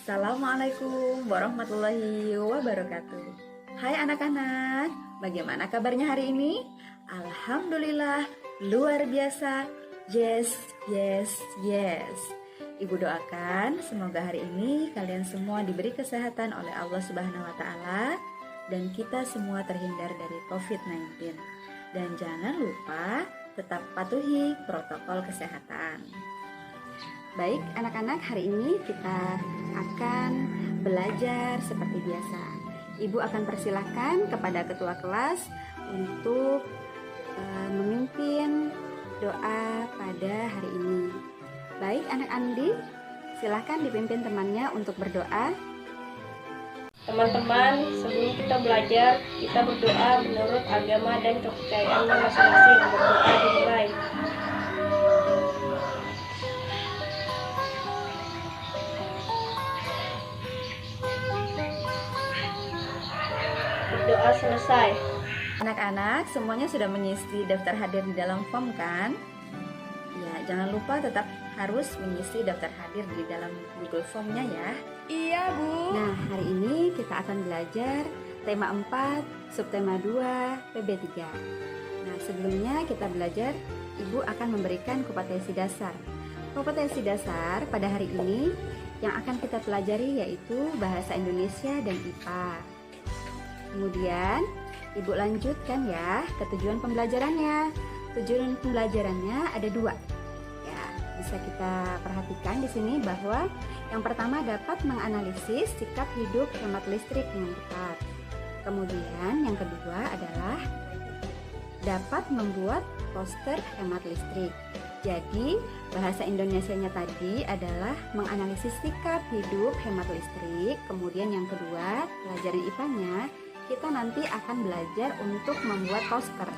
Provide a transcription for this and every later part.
Assalamualaikum warahmatullahi wabarakatuh. Hai anak-anak, bagaimana kabarnya hari ini? Alhamdulillah, luar biasa. Yes, yes, yes. Ibu doakan semoga hari ini kalian semua diberi kesehatan oleh Allah Subhanahu wa taala dan kita semua terhindar dari COVID-19. Dan jangan lupa tetap patuhi protokol kesehatan. Baik anak-anak, hari ini kita akan belajar seperti biasa. Ibu akan persilahkan kepada ketua kelas untuk memimpin doa pada hari ini. Baik anak Andi, silahkan dipimpin temannya untuk berdoa. Teman-teman, sebelum kita belajar, kita berdoa menurut agama dan kepercayaannya masing-masing. Berdoa dimulai. Berdoa selesai. Anak-anak, semuanya sudah mengisi daftar hadir di dalam form kan? Ya, jangan lupa tetap harus mengisi daftar hadir di dalam Google Form-nya ya. Iya, Bu. Nah, hari ini kita akan belajar tema 4, subtema 2, PB3. Nah, sebelumnya kita belajar, Ibu akan memberikan kompetensi dasar. Kompetensi dasar pada hari ini yang akan kita pelajari yaitu Bahasa Indonesia dan IPA. Kemudian, Ibu lanjutkan ya ke tujuan pembelajarannya. Tujuan pembelajarannya ada 2. Ya, bisa kita perhatikan di sini bahwa yang pertama dapat menganalisis sikap hidup hemat listrik dengan tepat. Kemudian yang kedua adalah dapat membuat poster hemat listrik. Jadi bahasa Indonesianya tadi adalah menganalisis sikap hidup hemat listrik. Kemudian yang kedua, pelajaran IPA-nya kita nanti akan belajar untuk membuat poster.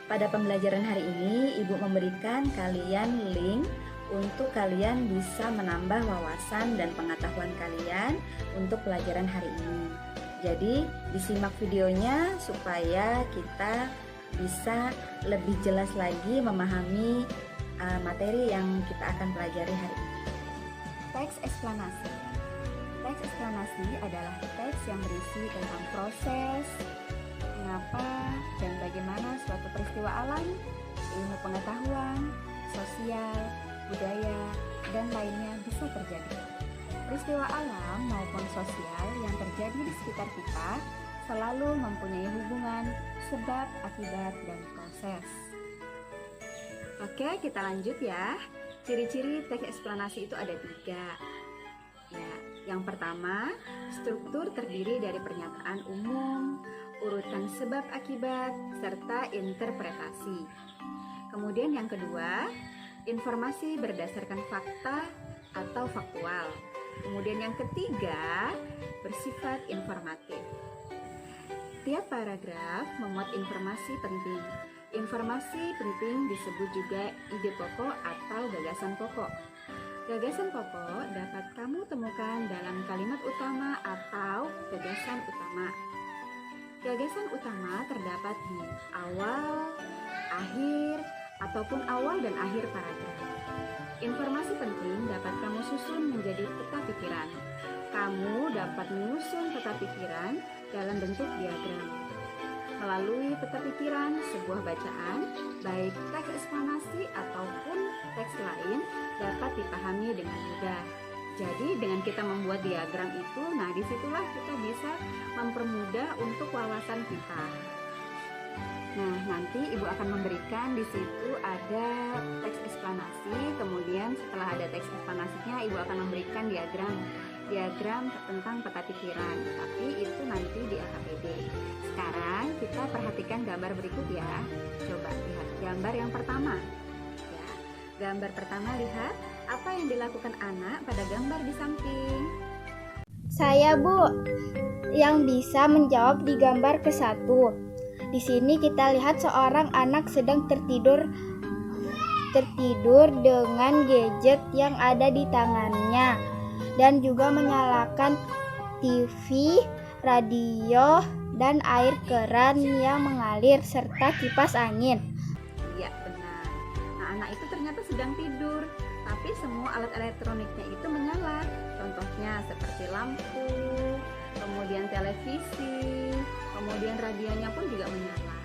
Pada pembelajaran hari ini, Ibu memberikan kalian link untuk kalian bisa menambah wawasan dan pengetahuan kalian untuk pelajaran hari ini. Jadi, disimak videonya supaya kita bisa lebih jelas lagi memahami materi yang kita akan pelajari hari ini. Teks eksplanasi. Teks eksplanasi adalah teks yang berisi tentang proses, mengapa dan bagaimana suatu peristiwa alam, ilmu pengetahuan, sosial, budaya, dan lainnya bisa terjadi. Peristiwa alam maupun sosial yang terjadi di sekitar kita selalu mempunyai hubungan sebab, akibat, dan proses. Oke, kita lanjut ya. Ciri-ciri teks eksplanasi itu ada 3. Ya, yang pertama, struktur terdiri dari pernyataan umum, urutan sebab akibat, serta interpretasi. Kemudian yang kedua, informasi berdasarkan fakta atau faktual. Kemudian yang ketiga, bersifat informatif. Tiap paragraf memuat informasi penting. Informasi penting disebut juga ide pokok atau gagasan pokok. Gagasan pokok dapat kamu temukan dalam kalimat utama atau gagasan utama. Gagasan utama terdapat di awal, akhir, ataupun awal dan akhir paragraf. Informasi penting dapat kamu susun menjadi peta pikiran. Kamu dapat menyusun peta pikiran dalam bentuk diagram. Melalui peta pikiran, sebuah bacaan, baik teks eksplanasi ataupun teks lain, dapat dipahami dengan mudah. Jadi dengan kita membuat diagram itu, nah disitulah kita bisa mempermudah untuk wawasan kita. Nah, nanti Ibu akan memberikan di situ ada teks eksplanasi, kemudian setelah ada teks eksplanasinya Ibu akan memberikan diagram tentang peta pikiran, tapi itu nanti di LKPD. Sekarang kita perhatikan gambar berikut ya. Coba lihat gambar yang pertama. Ya, gambar pertama, lihat apa yang dilakukan anak pada gambar di samping. Saya, Bu, yang bisa menjawab di gambar ke-1. Di sini kita lihat seorang anak sedang tertidur dengan gadget yang ada di tangannya dan juga menyalakan TV, radio, dan air keran yang mengalir serta kipas angin. Iya, benar. Nah, anak itu ternyata sedang tidur, tapi semua alat elektroniknya itu menyala. Contohnya seperti lampu, kemudian televisi, kemudian radionya pun juga menyala.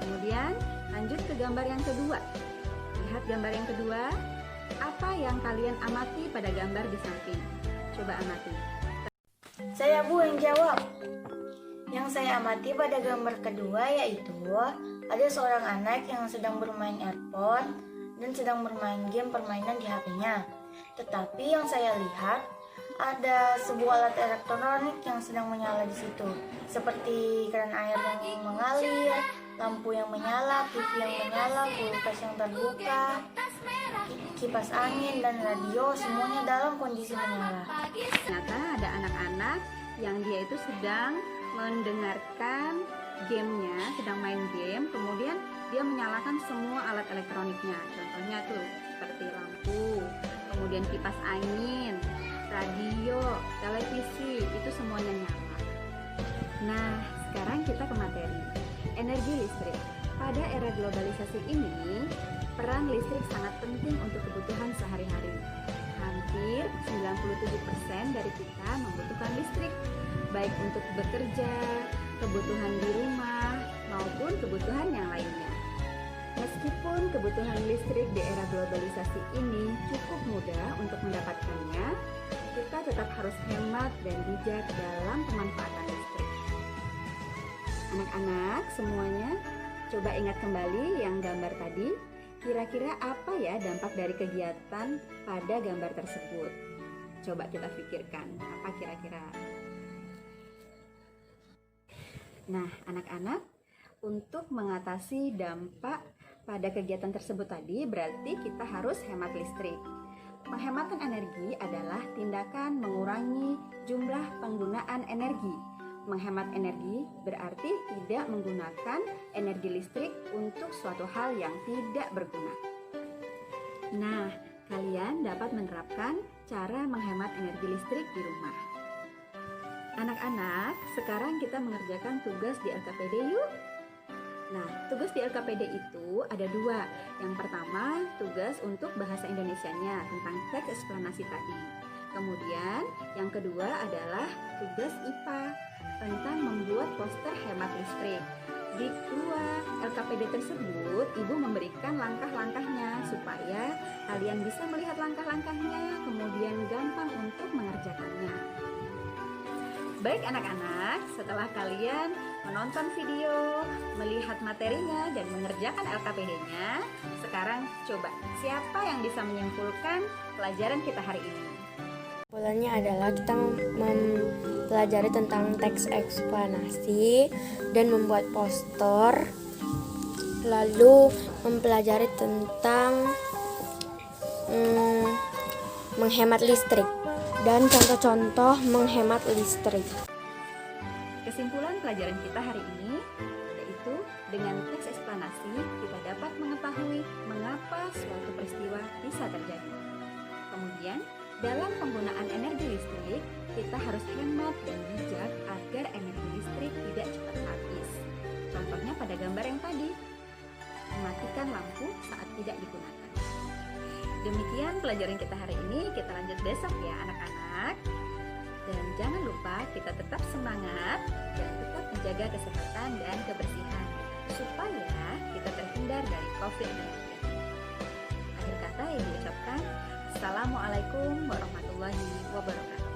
Kemudian lanjut ke gambar yang kedua. Lihat gambar yang kedua. Apa yang kalian amati pada gambar di samping? Coba amati. Saya Bu yang jawab. Yang saya amati pada gambar kedua yaitu ada seorang anak yang sedang bermain earphone dan sedang bermain game permainan di HP-nya. Tetapi yang saya lihat ada sebuah alat elektronik yang sedang menyala di situ, seperti keran air yang mengalir, lampu yang menyala, TV yang menyala, kulkas yang terbuka, kipas angin dan radio, semuanya dalam kondisi menyala. Ternyata ada anak-anak yang dia itu sedang mendengarkan gamenya, sedang main game, kemudian dia menyalakan semua alat elektroniknya. Contohnya tuh seperti lampu, kemudian kipas angin, radio, televisi, itu semuanya nyala. Nah, sekarang kita ke materi. Energi listrik. Pada era globalisasi ini, peran listrik sangat penting untuk kebutuhan sehari-hari. Hampir 97% dari kita membutuhkan listrik, baik untuk bekerja, kebutuhan di rumah, maupun kebutuhan yang lainnya. Meskipun kebutuhan listrik di era globalisasi ini cukup mudah untuk mendapatkannya, kita tetap harus hemat dan bijak dalam pemanfaatan listrik. Anak-anak semuanya, coba ingat kembali yang gambar tadi. Kira-kira apa ya dampak dari kegiatan pada gambar tersebut? Coba kita pikirkan, apa kira-kira? Nah, anak-anak, untuk mengatasi dampak pada kegiatan tersebut tadi, berarti kita harus hemat listrik. Penghematan energi adalah tindakan mengurangi jumlah penggunaan energi. Menghemat energi berarti tidak menggunakan energi listrik untuk suatu hal yang tidak berguna. Nah, kalian dapat menerapkan cara menghemat energi listrik di rumah. Anak-anak, sekarang kita mengerjakan tugas di LKPD yuk. Nah, tugas di LKPD itu ada dua. Yang pertama, tugas untuk bahasa Indonesianya tentang teks eksplanasi tadi. Kemudian, yang kedua adalah tugas IPA tentang membuat poster hemat listrik. Di dua LKPD tersebut, Ibu memberikan langkah-langkahnya supaya kalian bisa melihat langkah-langkahnya, kemudian gampang untuk mengerjakannya. Baik anak-anak, setelah kalian menonton video, melihat materinya, dan mengerjakan LKPD-nya, sekarang coba siapa yang bisa menyimpulkan pelajaran kita hari ini? Kesimpulannya adalah kita mempelajari tentang teks eksplanasi dan membuat poster, lalu mempelajari tentang menghemat listrik dan contoh-contoh menghemat listrik. Kesimpulan pelajaran kita hari ini yaitu dengan teks eksplanasi kita dapat mengetahui mengapa suatu peristiwa bisa terjadi. Kemudian dalam penggunaan energi listrik, kita harus hemat dan bijak agar energi listrik tidak cepat habis. Contohnya pada gambar yang tadi, mematikan lampu saat tidak digunakan. Demikian pelajaran kita hari ini, kita lanjut besok ya anak-anak. Dan jangan lupa kita tetap semangat dan tetap menjaga kesehatan dan kebersihan supaya kita terhindar dari COVID-19. Akhir kata Ibu ucapkan, Assalamualaikum warahmatullahi wabarakatuh.